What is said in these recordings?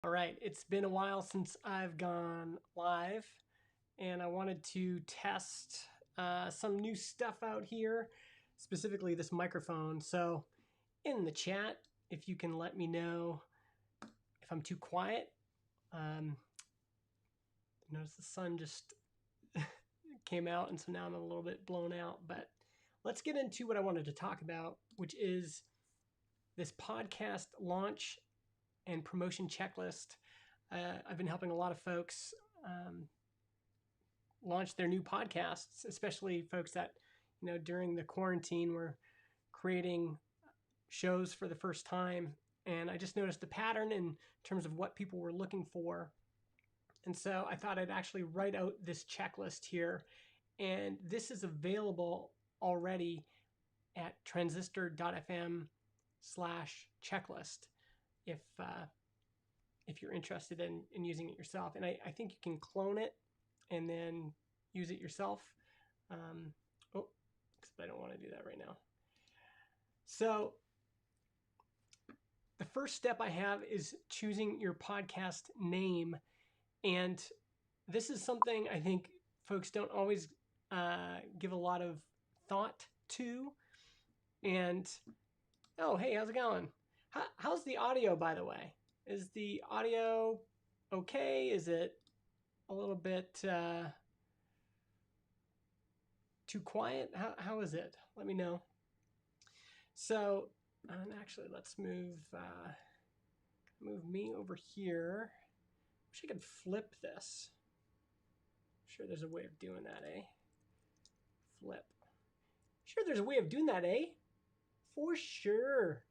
All right, it's been a while since I've gone live, and I wanted to test some new stuff out here, specifically this microphone. So, in the chat, if you can let me know if I'm too quiet. Um, Notice the sun just came out, and so now I'm a little bit blown out. But let's get into what I wanted to talk about, which is this podcast launch and promotion checklist. I've been helping a lot of folks launch their new podcasts, especially folks that, during the quarantine were creating shows for the first time. And I just noticed a pattern in terms of what people were looking for. And so I thought I'd actually write out this checklist here. And this is available already at transistor.fm/checklist if you're interested in using it yourself. And I think you can clone it and then use it yourself. Oh, I don't want to do that right now. So the first step I have is choosing your podcast name. And this is something I think folks don't always give a lot of thought to. And, oh, hey, how's it going? How's the audio, by the way? Is the audio okay? Is it a little bit too quiet? How is it? Let me know. So, and actually, let's move me over here. Wish I could flip this. I'm sure there's a way of doing that, eh? Flip. Sure, there's a way of doing that, eh? For sure.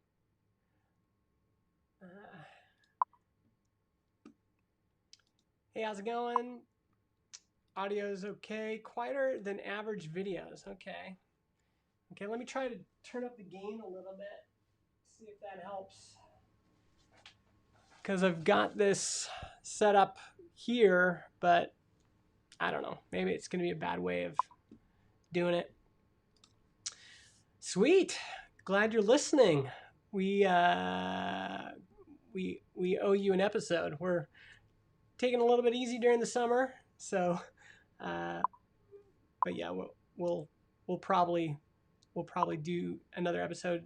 Hey, how's it going? Audio's okay. Quieter than average videos. Okay. Okay, let me try to turn up the gain a little bit. See if that helps. Because I've got this set up here, but I don't know. Maybe it's going to be a bad way of doing it. Sweet. Glad you're listening. We owe you an episode. We're taking a little bit easy during the summer, so but yeah, we'll probably do another episode.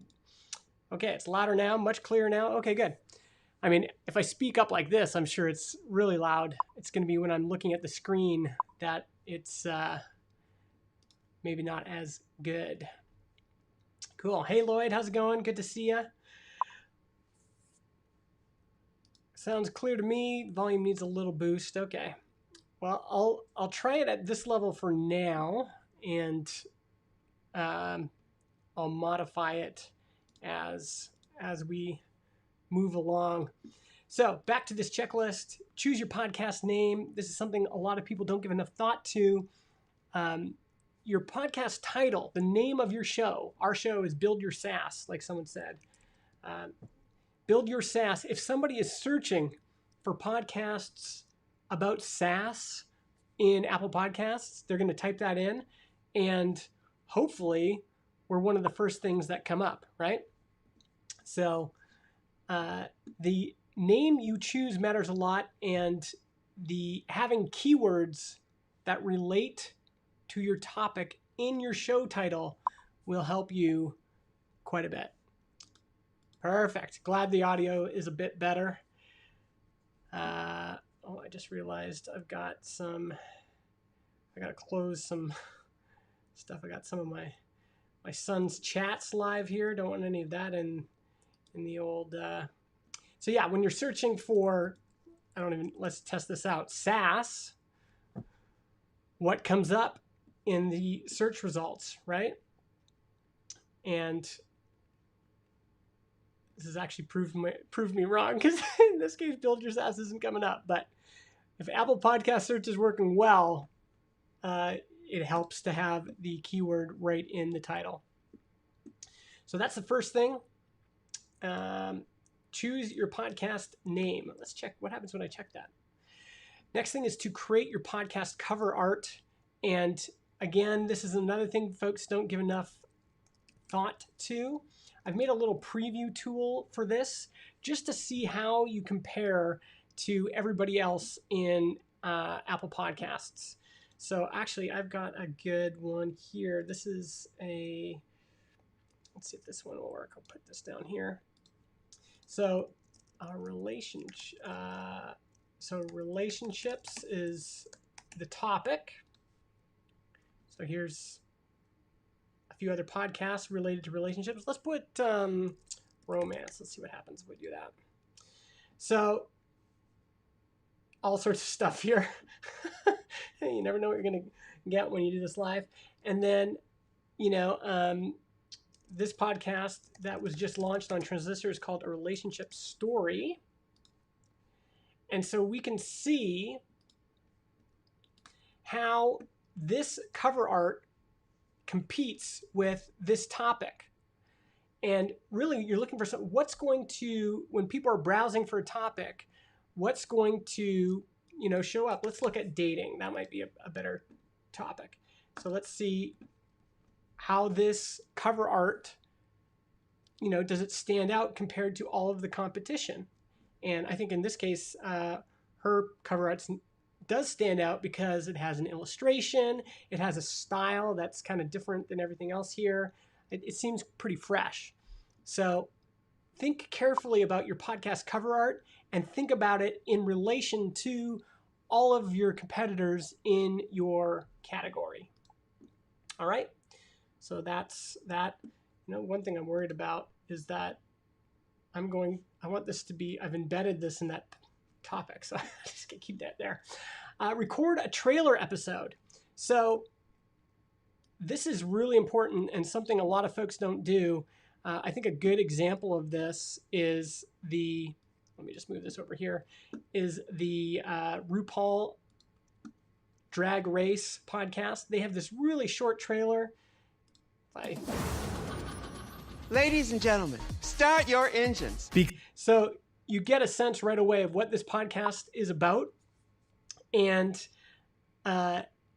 Okay, it's louder now, much clearer now. Okay, good. I mean, if I speak up like this, I'm sure it's really loud. It's going to be when I'm looking at the screen that it's maybe not as good. Cool. Hey, Lloyd, how's it going? Good to see you. Sounds clear to me. Volume needs a little boost. Okay. Well, I'll try it at this level for now, and I'll modify it as we move along. So back to this checklist. Choose your podcast name. This is something a lot of people don't give enough thought to. Your podcast title, the name of your show. Our show is Build Your SaaS, like someone said. Build Your SaaS. If somebody is searching for podcasts about SaaS in Apple Podcasts, they're going to type that in, and hopefully we're one of the first things that come up, right? So the name you choose matters a lot, and the having keywords that relate to your topic in your show title will help you quite a bit. Perfect. Glad the audio is a bit better. I just realized I got to close some stuff. I got some of my son's chats live here. Don't want any of that in the old. So yeah, when you're searching for, let's test this out. SaaS, what comes up in the search results, right? And this has actually proved me wrong, because in this case, Build Your SaaS isn't coming up. But if Apple Podcast search is working well, it helps to have the keyword right in the title. So that's the first thing. Choose your podcast name. Let's check what happens when I check that. Next thing is to create your podcast cover art. And again, this is another thing folks don't give enough thought to. I've made a little preview tool for this just to see how you compare to everybody else in Apple Podcasts. So actually, I've got a good one here. This is let's see if this one will work. I'll put this down here. So relationships is the topic. So here's a few other podcasts related to relationships. Let's put romance. Let's see what happens if we do that. So all sorts of stuff here. You never know what you're going to get when you do this live. And then, this podcast that was just launched on Transistor is called A Relationship Story. And so we can see how this cover art competes with this topic. And really, you're looking for what's going to, when people are browsing for a topic, what's going to, show up. Let's look at dating. That might be a better topic. So let's see how this cover art, does it stand out compared to all of the competition? And I think in this case, her cover art does stand out because it has an illustration. It has a style that's kind of different than everything else here. It seems pretty fresh. So think carefully about your podcast cover art and think about it in relation to all of your competitors in your category. All right. So that's that. One thing I'm worried about is that I want this to be, I've embedded this in that topic. So I just gonna keep that there. Record a trailer episode. So this is really important and something a lot of folks don't do. I think a good example of this is let me just move this over here, is the RuPaul Drag Race podcast. They have this really short trailer. Ladies and gentlemen, start your engines. So you get a sense right away of what this podcast is about. And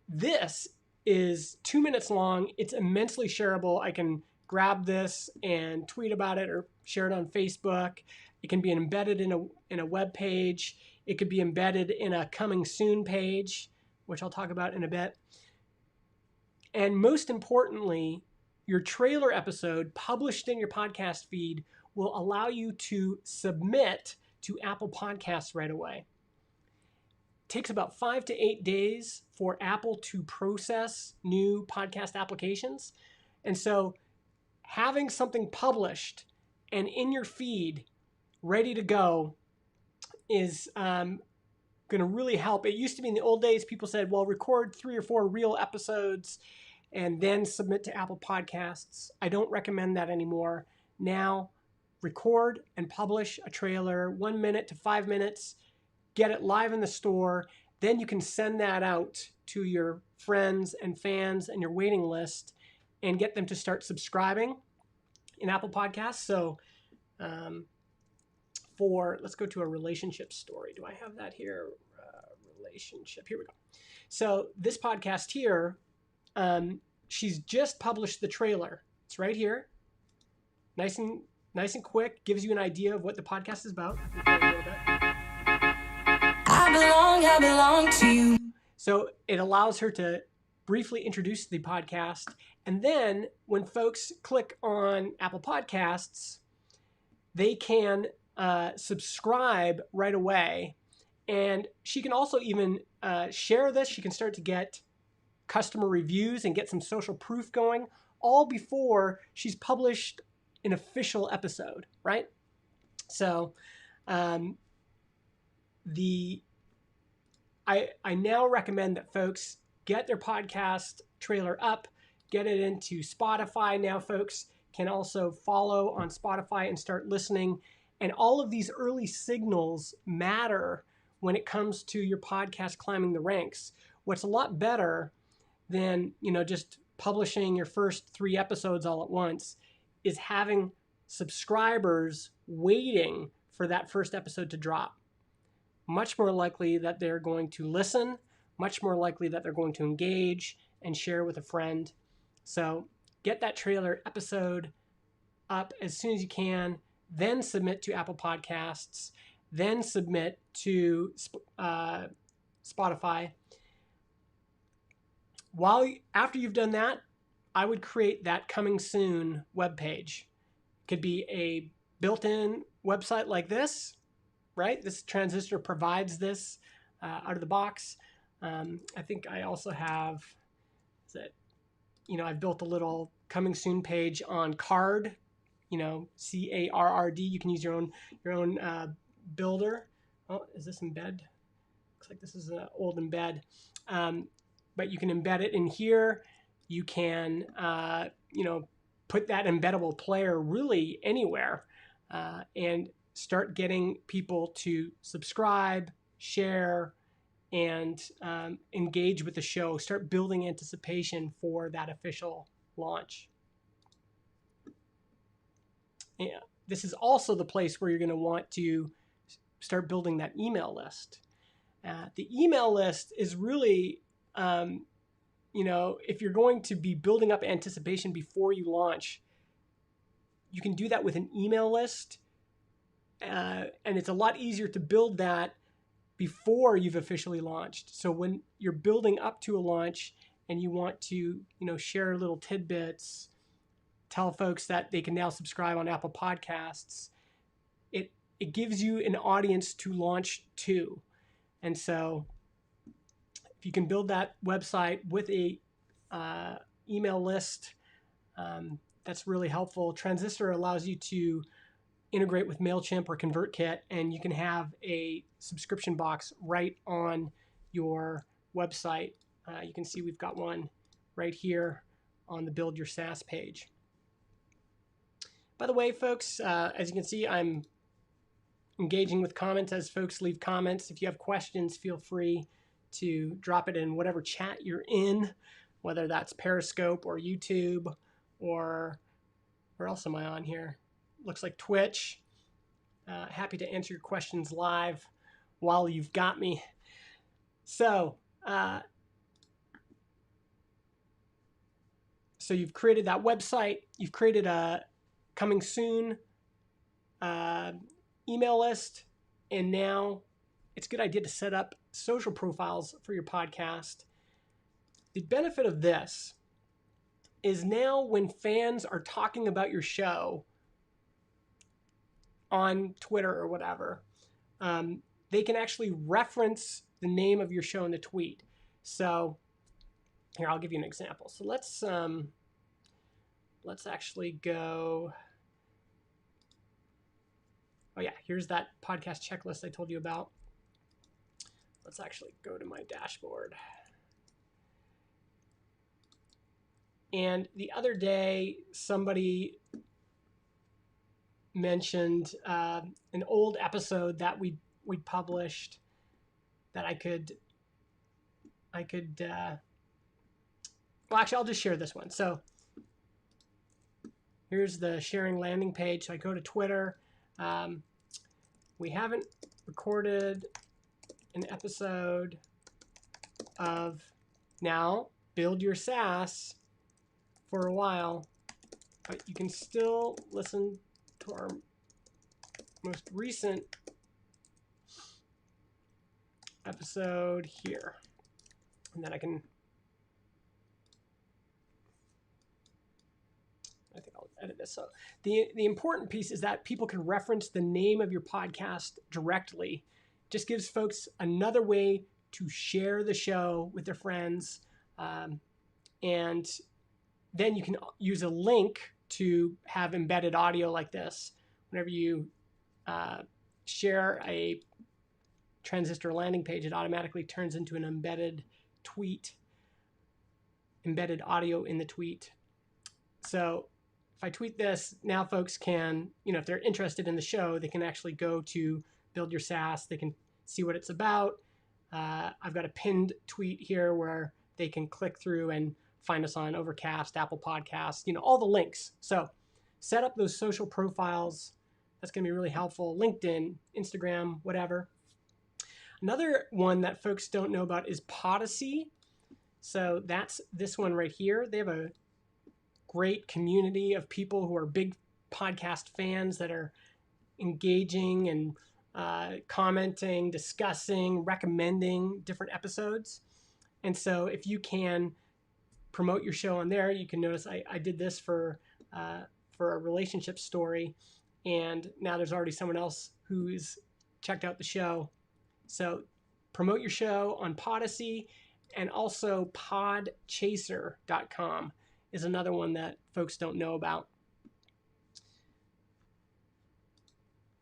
this is 2 minutes long. It's immensely shareable. I can grab this and tweet about it or share it on Facebook. It can be embedded in a web page. It could be embedded in a coming soon page, which I'll talk about in a bit. And most importantly, your trailer episode published in your podcast feed will allow you to submit to Apple Podcasts right away. It takes about 5 to 8 days for Apple to process new podcast applications. And so having something published and in your feed ready to go is going to really help. It used to be in the old days, people said, well, record 3 or 4 real episodes and then submit to Apple Podcasts. I don't recommend that anymore. Now, record and publish a trailer, 1 minute to 5 minutes, get it live in the store. Then you can send that out to your friends and fans and your waiting list and get them to start subscribing in Apple Podcasts. So let's go to a relationship story. Do I have that here? Relationship. Here we go. So this podcast here, she's just published the trailer. It's right here. Nice and quick. Gives you an idea of what the podcast is about. I belong to you. So it allows her to briefly introduce the podcast. And then when folks click on Apple Podcasts, they can subscribe right away. And she can also even share this. She can start to get customer reviews and get some social proof going, all before she's published an official episode, right? So I now recommend that folks get their podcast trailer up, get it into Spotify. Now folks can also follow on Spotify and start listening. And all of these early signals matter when it comes to your podcast climbing the ranks. What's a lot better than, just publishing your first 3 episodes all at once is having subscribers waiting for that first episode to drop. Much more likely that they're going to listen, much more likely that they're going to engage and share with a friend. So get that trailer episode up as soon as you can, then submit to Apple Podcasts, then submit to Spotify. After you've done that, I would create that coming soon webpage. Could be a built-in website like this, right? This Transistor provides this out of the box. I think I also have I've built a little coming soon page on Carrd, CARRD. You can use your own builder. Oh, is this embed? Looks like this is an old embed. But you can embed it in here. You can, put that embeddable player really anywhere and start getting people to subscribe, share, and engage with the show. Start building anticipation for that official launch. Yeah, this is also the place where you're going to want to start building that email list. The email list is really, if you're going to be building up anticipation before you launch, you can do that with an email list. And it's a lot easier to build that before you've officially launched. So when you're building up to a launch and you want to, share little tidbits, tell folks that they can now subscribe on Apple Podcasts, it gives you an audience to launch to. And so if you can build that website with a email list, that's really helpful. Transistor allows you to integrate with MailChimp or ConvertKit, and you can have a subscription box right on your website. You can see we've got one right here on the Build Your SaaS page. By the way, folks, as you can see, I'm engaging with comments as folks leave comments. If you have questions, feel free to drop it in whatever chat you're in, whether that's Periscope or YouTube or where else am I on here? Looks like Twitch. Happy to answer your questions live while you've got me. So you've created that website. You've created a coming soon email list. And now it's a good idea to set up social profiles for your podcast. The benefit of this is now when fans are talking about your show on Twitter or whatever, they can actually reference the name of your show in the tweet. So here, I'll give you an example. So let's actually go. Oh yeah, here's that podcast checklist I told you about. Let's actually go to my dashboard. And the other day, somebody mentioned an old episode that we published that I could. Well, actually, I'll just share this one. So here's the sharing landing page. So I go to Twitter. We haven't recorded an episode of Now Build Your SaaS for a while, but you can still listen to our most recent episode here. And then I think I'll edit this. So the important piece is that people can reference the name of your podcast directly. Just gives folks another way to share the show with their friends. And then you can use a link to have embedded audio like this. Whenever you share a Transistor landing page, it automatically turns into an embedded tweet, embedded audio in the tweet. So if I tweet this, now folks can, if they're interested in the show, they can actually go to Build Your SaaS. They can see what it's about. I've got a pinned tweet here where they can click through and find us on Overcast, Apple Podcasts, all the links. So set up those social profiles. That's going to be really helpful. LinkedIn, Instagram, whatever. Another one that folks don't know about is Podacy. So that's this one right here. They have a great community of people who are big podcast fans that are engaging and commenting, discussing, recommending different episodes. And so if you can promote your show on there, you can notice I did this for a relationship story, and now there's already someone else who's checked out the show. So promote your show on Podacy, and also podchaser.com is another one that folks don't know about.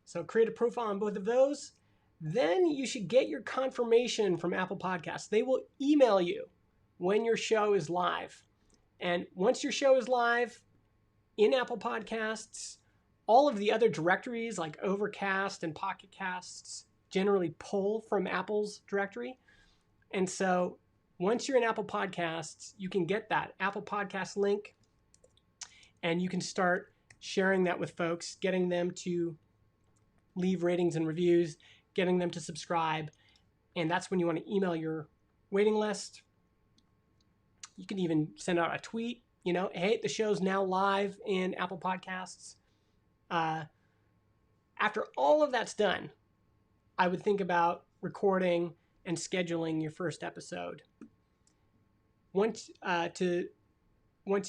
So create a profile on both of those. Then you should get your confirmation from Apple Podcasts. They will email you when your show is live. And once your show is live in Apple Podcasts, all of the other directories like Overcast and Pocket Casts generally pull from Apple's directory. And so once you're in Apple Podcasts, you can get that Apple Podcast link, and you can start sharing that with folks, getting them to leave ratings and reviews, getting them to subscribe. And that's when you want to email your waiting list. You can even send out a tweet, hey, the show's now live in Apple Podcasts. After all of that's done, I would think about recording and scheduling your first episode. Once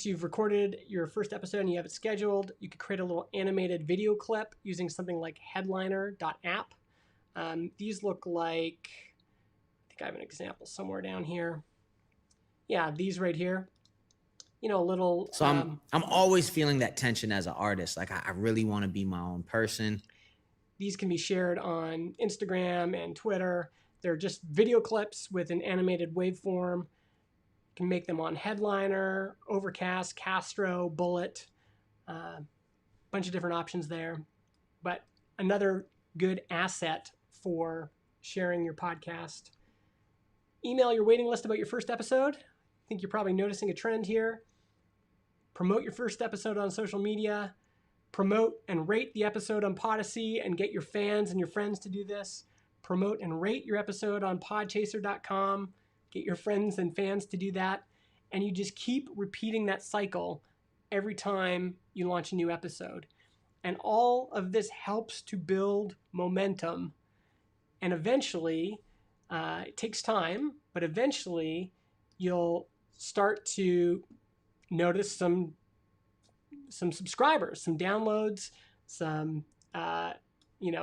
you've recorded your first episode and you have it scheduled, you could create a little animated video clip using something like headliner.app. These look like, I think I have an example somewhere down here. Yeah, these right here. A little. So I'm always feeling that tension as an artist. Like I really want to be my own person. These can be shared on Instagram and Twitter. They're just video clips with an animated waveform. You can make them on Headliner, Overcast, Castro, Bullet. Bunch of different options there. But another good asset for sharing your podcast. Email your waiting list about your first episode. I think you're probably noticing a trend here. Promote your first episode on social media. Promote and rate the episode on Podacy and get your fans and your friends to do this. Promote and rate your episode on podchaser.com. Get your friends and fans to do that. And you just keep repeating that cycle every time you launch a new episode. And all of this helps to build momentum. And eventually, it takes time, but eventually you'll start to notice some subscribers, some downloads,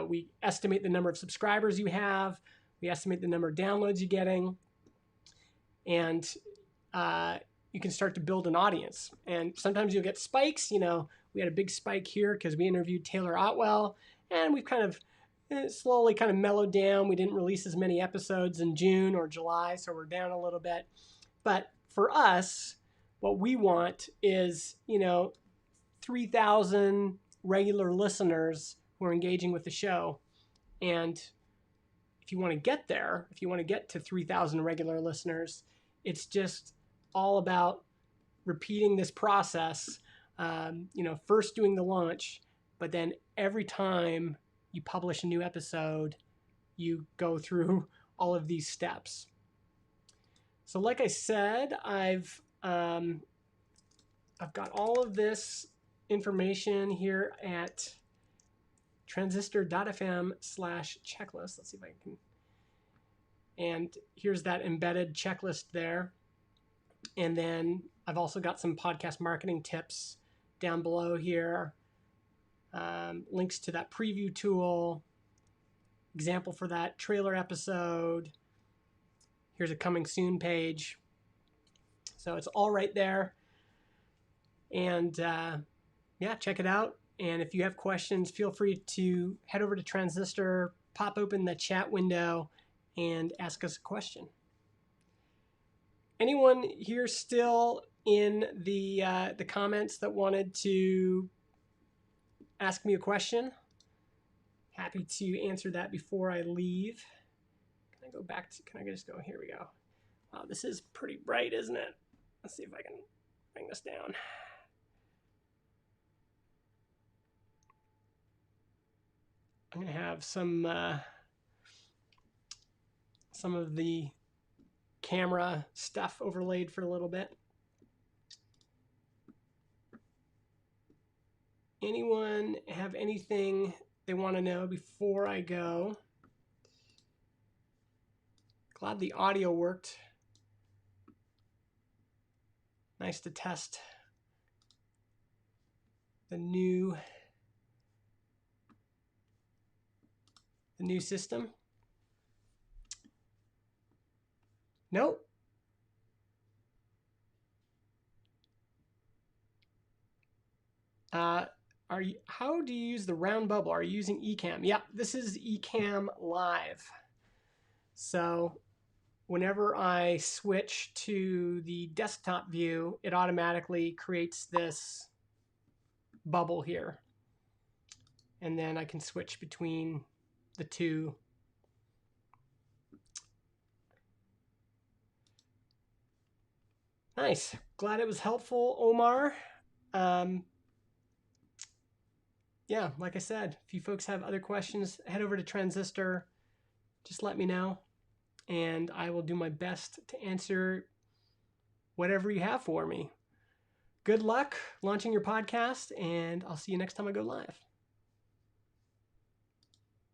we estimate the number of subscribers you have. We estimate the number of downloads you're getting. And you can start to build an audience. And sometimes you'll get spikes. We had a big spike here because we interviewed Taylor Otwell, and we've kind of slowly kind of mellowed down. We didn't release as many episodes in June or July, so we're down a little bit. But for us, what we want is, 3,000 regular listeners who are engaging with the show. And if you want to get there, if you want to get to 3,000 regular listeners, it's just all about repeating this process. First doing the launch, but then every time you publish a new episode, you go through all of these steps. So like I said, I've got all of this information here at transistor.fm/checklist. Let's see if I can. And here's that embedded checklist there. And then I've also got some podcast marketing tips down below here. Links to that preview tool, example for that trailer episode. Here's a coming soon page. So it's all right there. And check it out. And if you have questions, feel free to head over to Transistor, pop open the chat window, and ask us a question. Anyone here still in the comments that wanted to ask me a question? Happy to answer that before I leave. Can I go back to, can I just go, here we go. Wow, this is pretty bright, isn't it? Let's see if I can bring this down. I'm going to have some of the camera stuff overlaid for a little bit. Anyone have anything they want to know before I go. Glad the audio worked. Nice to test the new system. Nope. How do you use the round bubble? Are you using Ecamm? Yeah, this is Ecamm Live. So whenever I switch to the desktop view, it automatically creates this bubble here. And then I can switch between the two. Nice. Glad it was helpful, Omar. Yeah, like I said, if you folks have other questions, head over to Transistor. Just let me know, and I will do my best to answer whatever you have for me. Good luck launching your podcast, and I'll see you next time I go live.